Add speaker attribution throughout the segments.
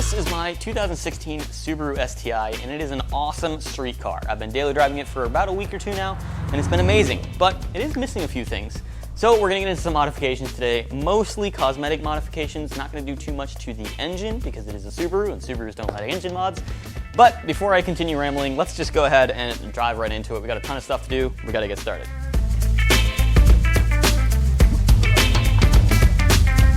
Speaker 1: This is my 2016 Subaru STI, and it is an awesome street car. I've been daily driving it for about a week or two now, and it's been amazing, but it is missing a few things. So we're gonna get into some modifications today, mostly cosmetic modifications. Not gonna do too much to the engine because it is a Subaru, and Subarus don't like engine mods. But before I continue rambling, let's just go ahead and drive right into it. We got a ton of stuff to do. We gotta get started.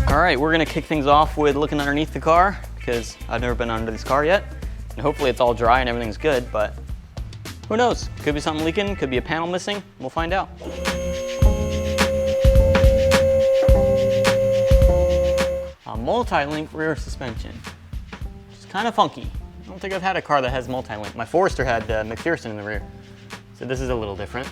Speaker 1: All right, we're gonna kick things off with looking underneath the car because I've never been under this car yet. And hopefully it's all dry and everything's good, but who knows? Could be something leaking, could be a panel missing. We'll find out. A multi-link rear suspension, which is kind of funky. I don't think I've had a car that has multi-link. My Forester had McPherson in the rear, so this is a little different.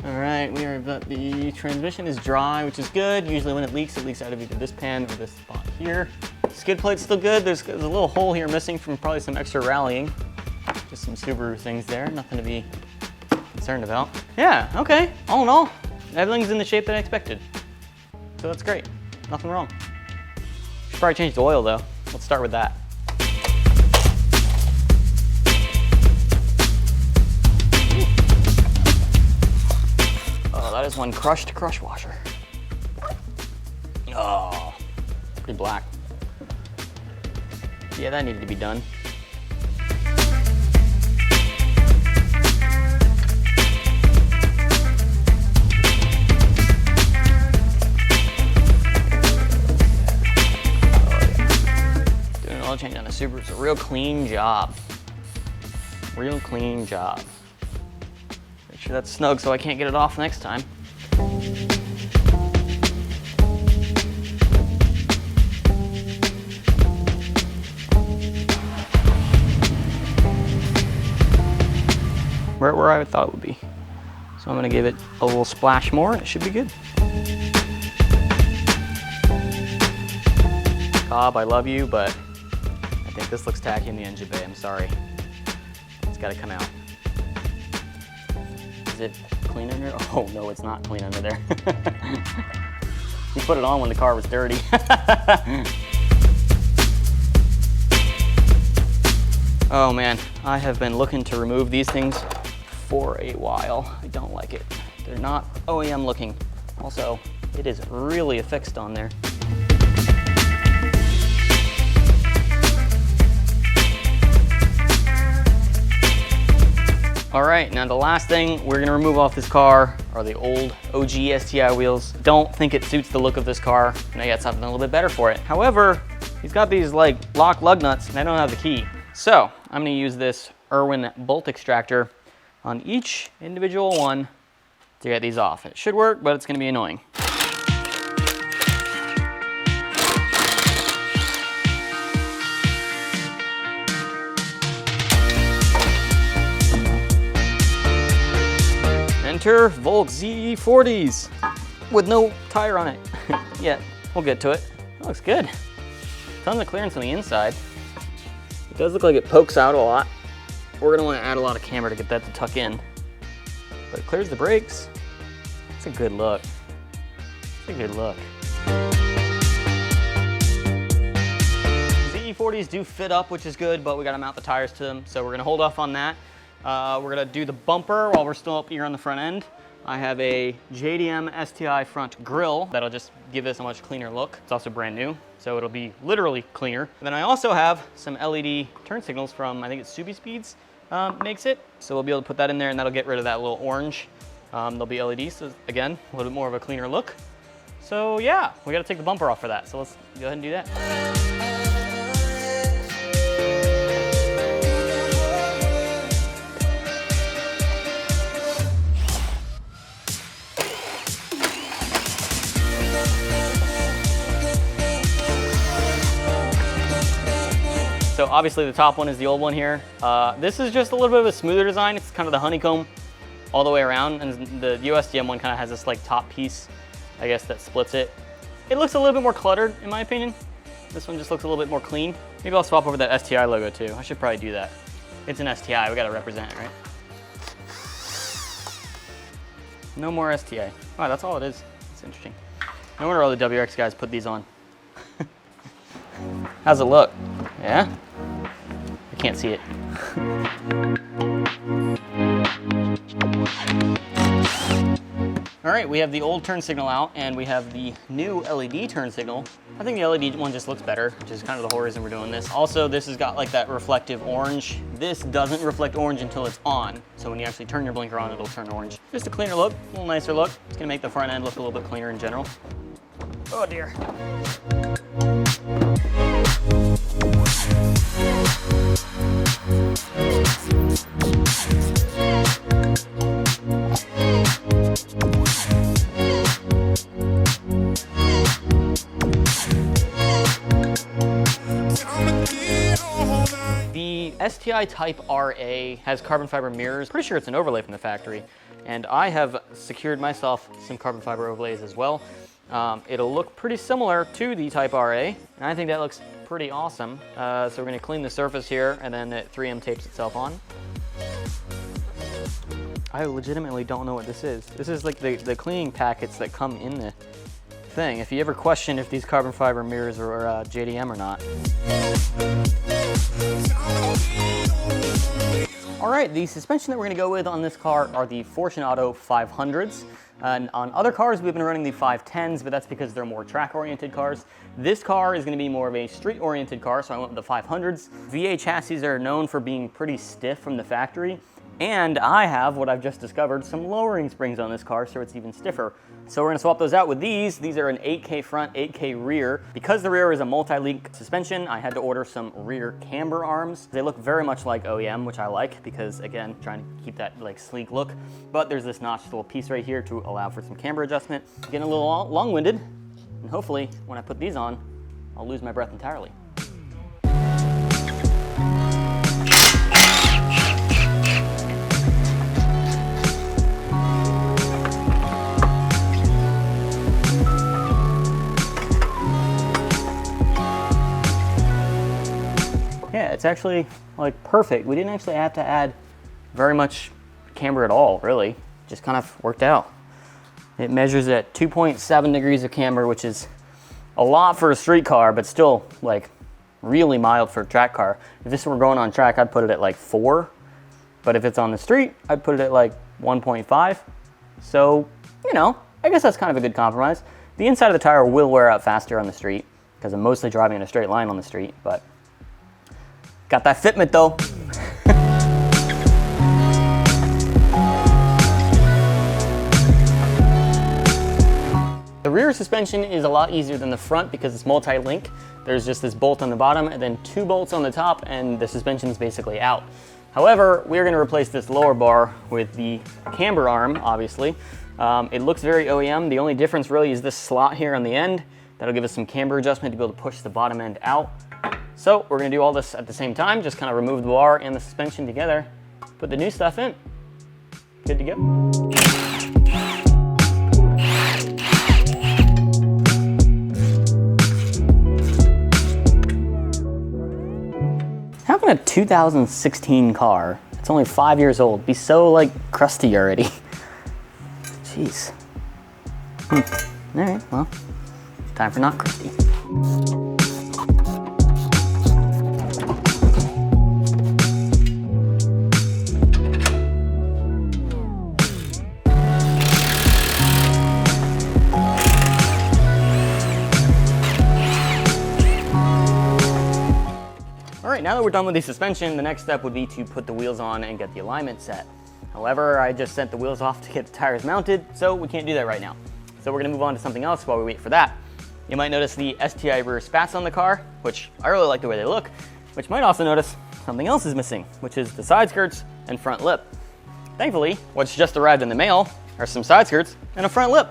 Speaker 1: All right, the transmission is dry, which is good. Usually when it leaks out of either this pan or this spot here. Skid plate's still good. There's a little hole here missing from probably some extra rallying. Just some Subaru things there, nothing to be concerned about. Yeah, okay, all in all, everything's in the shape that I expected. So that's great, nothing wrong. Should probably change the oil though. Let's start with that. Oh, that is one crushed crush washer. Oh, pretty black. Yeah, that needed to be done. Doing an oil change on a Subaru is a real clean job. Real clean job. Make sure that's snug so I can't get it off next time. Right where I thought it would be. So I'm gonna give it a little splash more and it should be good. Cobb, I love you, but I think this looks tacky in the engine bay, I'm sorry. It's gotta come out. Is it clean under? Oh no, it's not clean under there. You put it on when the car was dirty. Oh man, I have been looking to remove these things for a while. I don't like it. They're not OEM looking. Also, it is really affixed on there. All right, now the last thing we're gonna remove off this car are the old OG STI wheels. Don't think it suits the look of this car, and I got something a little bit better for it. However, he's got these like lock lug nuts, and I don't have the key. So I'm gonna use this Irwin bolt extractor on each individual one to get these off. It should work, but it's gonna be annoying. Enter Volk ZE40s with no tire on it yet. We'll get to it. It looks good. Tons of clearance on the inside. It does look like it pokes out a lot. We're gonna wanna add a lot of camber to get that to tuck in. But it clears the brakes. It's a good look. It's a good look. ZE40s do fit up, which is good, but we gotta mount the tires to them. So we're gonna hold off on that. We're gonna do the bumper while we're still up here on the front end. I have a JDM STI front grille that'll just give this a much cleaner look. It's also brand new, so it'll be literally cleaner. And then I also have some LED turn signals from, I think it's Subi Speeds makes it. So we'll be able to put that in there and that'll get rid of that little orange. There'll be LEDs, so again, a little bit more of a cleaner look. So yeah, we gotta take the bumper off for that. So let's go ahead and do that. So obviously the top one is the old one here. This is just a little bit of a smoother design. It's kind of the honeycomb all the way around, and the USDM one kind of has this like top piece, I guess, that splits it. It looks a little bit more cluttered in my opinion. This one just looks a little bit more clean. Maybe I'll swap over that STI logo too. I should probably do that. It's an STI, we gotta represent it, right? No more STA. Wow, that's all it is. It's interesting. No wonder all the WRX guys put these on. How's it look? Yeah? can't see it. All right, we have the old turn signal out and we have the new LED turn signal. I think the LED one just looks better, which is kind of the whole reason we're doing this. Also, this has got like that reflective orange. This doesn't reflect orange until it's on. So when you actually turn your blinker on, it'll turn orange. Just a cleaner look, a little nicer look. It's gonna make the front end look a little bit cleaner in general. Oh dear. The STI Type RA has carbon fiber mirrors. Pretty sure it's an overlay from the factory. And I have secured myself some carbon fiber overlays as well. It'll look pretty similar to the Type RA, and I think that looks pretty awesome. So we're gonna clean the surface here, and then it 3M tapes itself on. I legitimately don't know what this is. This is like the cleaning packets that come in the thing. If you ever question if these carbon fiber mirrors are JDM or not. All right, the suspension that we're gonna go with on this car are the Fortunato 500s. And on other cars, we've been running the 510s, but that's because they're more track-oriented cars. This car is gonna be more of a street-oriented car, so I went with the 500s. VA chassis are known for being pretty stiff from the factory, and I have, what I've just discovered, some lowering springs on this car, so it's even stiffer. So we're gonna swap those out with these. These are an 8K front, 8K rear. Because the rear is a multi-link suspension, I had to order some rear camber arms. They look very much like OEM, which I like because, again, trying to keep that like sleek look. But there's this notched little piece right here to allow for some camber adjustment. Getting a little long-winded, and hopefully when I put these on, I'll lose my breath entirely. Yeah, it's actually like perfect. We didn't actually have to add very much camber at all, really. Just kind of worked out. It measures at 2.7 degrees of camber, which is a lot for a street car, but still like really mild for a track car. If this were going on track, I'd put it at like 4. But if it's on the street, I'd put it at like 1.5. So, you know, I guess that's kind of a good compromise. The inside of the tire will wear out faster on the street because I'm mostly driving in a straight line on the street, but got that fitment though. The rear suspension is a lot easier than the front because it's multi-link. There's just this bolt on the bottom and then 2 bolts on the top, and the suspension is basically out. However, we're gonna replace this lower bar with the camber arm, obviously. It looks very OEM. The only difference really is this slot here on the end. That'll give us some camber adjustment to be able to push the bottom end out. So we're gonna do all this at the same time, just kind of remove the bar and the suspension together, put the new stuff in. Good to go. How can a 2016 car, it's only 5 years old, be so like crusty already? Jeez. All right, well, time for not crusty. Now that we're done with the suspension, the next step would be to put the wheels on and get the alignment set. However, I just sent the wheels off to get the tires mounted, so we can't do that right now. So we're gonna move on to something else while we wait for that. You might notice the STI rear spats on the car, which I really like the way they look, which might also notice something else is missing, which is the side skirts and front lip. Thankfully, what's just arrived in the mail are some side skirts and a front lip.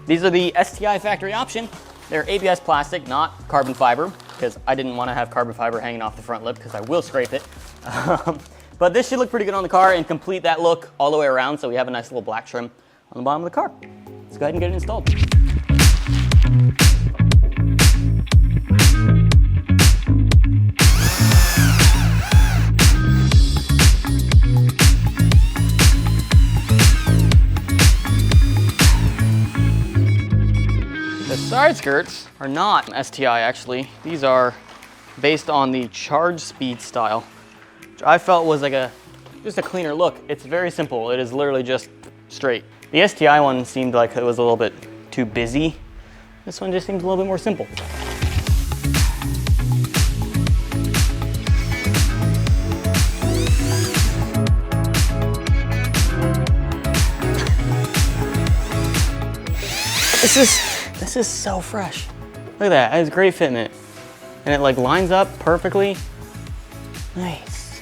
Speaker 1: These are the STI factory option. They're ABS plastic, not carbon fiber, because I didn't want to have carbon fiber hanging off the front lip because I will scrape it. But this should look pretty good on the car and complete that look all the way around, so we have a nice little black trim on the bottom of the car. Let's go ahead and get it installed. The side skirts are not STI actually. These are based on the charge speed style. I felt was like just a cleaner look. It's very simple. It is literally just straight. The STI one seemed like it was a little bit too busy. This one just seems a little bit more simple. This is so fresh. Look at that, it has great fitment. And it like lines up perfectly. Nice.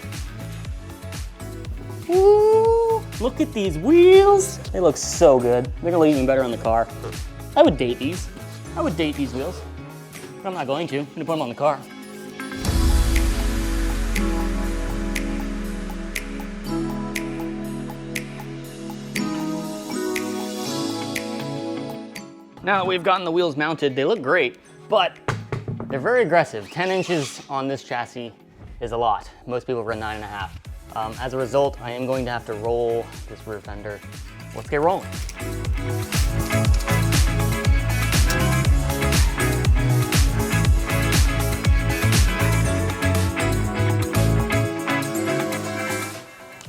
Speaker 1: Woo! Look at these wheels. They look so good. They're gonna look even better on the car. I would date these. I would date these wheels. But I'm not going to. I'm gonna put them on the car. Now that we've gotten the wheels mounted, they look great, but they're very aggressive. 10 inches on this chassis is a lot. Most people run 9.5. As a result, I am going to have to roll this rear fender. Let's get rolling.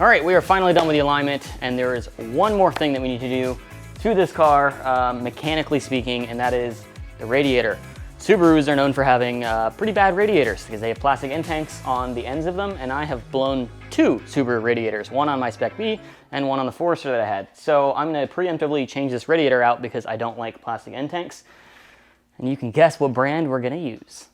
Speaker 1: All right, we are finally done with the alignment, and there is one more thing that we need to do to this car, mechanically speaking, and that is the radiator. Subarus are known for having pretty bad radiators because they have plastic end tanks on the ends of them, and I have blown 2 Subaru radiators, one on my Spec B and one on the Forester that I had. So I'm gonna preemptively change this radiator out because I don't like plastic end tanks. And you can guess what brand we're gonna use.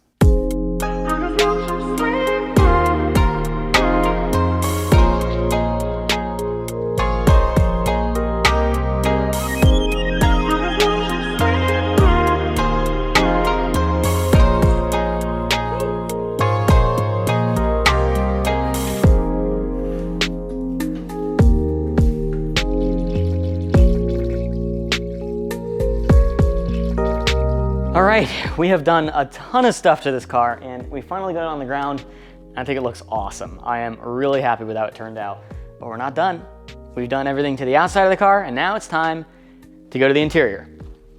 Speaker 1: All right, we have done a ton of stuff to this car and we finally got it on the ground. I think it looks awesome. I am really happy with how it turned out, but we're not done. We've done everything to the outside of the car and now it's time to go to the interior.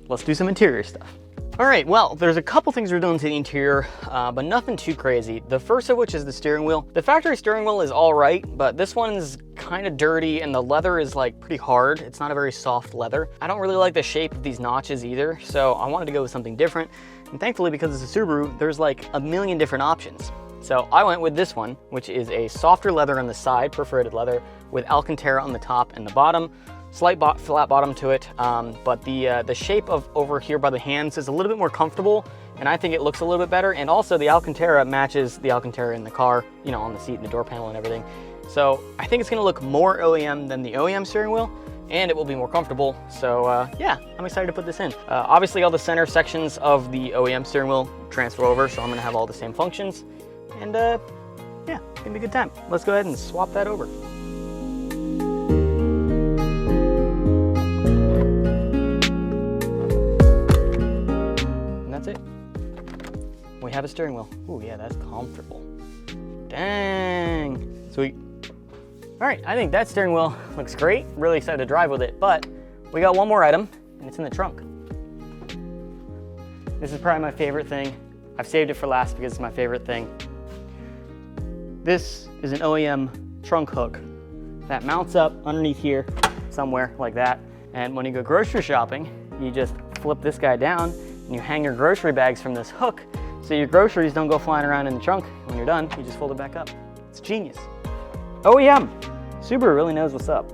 Speaker 1: Let's do some interior stuff. All right, well, there's a couple things we're doing to the interior, but nothing too crazy. The first of which is the steering wheel. The factory steering wheel is all right, but this one's kind of dirty and the leather is like pretty hard. It's not a very soft leather. I don't really like the shape of these notches either, so I wanted to go with something different. And thankfully, because it's a Subaru, there's like a million different options. So I went with this one, which is a softer leather on the side, perforated leather, with Alcantara on the top and the bottom. Slight flat bottom to it, but the shape of over here by the hands is a little bit more comfortable, and I think it looks a little bit better. And also the Alcantara matches the Alcantara in the car, you know, on the seat and the door panel and everything. So I think it's gonna look more OEM than the OEM steering wheel, and it will be more comfortable. So yeah, I'm excited to put this in. Obviously all the center sections of the OEM steering wheel transfer over, so I'm gonna have all the same functions. And yeah, it's gonna be a good time. Let's go ahead and swap that over. That's it. We have a steering wheel. Ooh, yeah, that's comfortable. Dang, sweet. All right, I think that steering wheel looks great. Really excited to drive with it, but we got one more item, and it's in the trunk. This is probably my favorite thing. I've saved it for last because it's my favorite thing. This is an OEM trunk hook that mounts up underneath here somewhere like that. And when you go grocery shopping, you just flip this guy down and you hang your grocery bags from this hook so your groceries don't go flying around in the trunk. When you're done, you just fold it back up. It's genius. OEM, Subaru really knows what's up.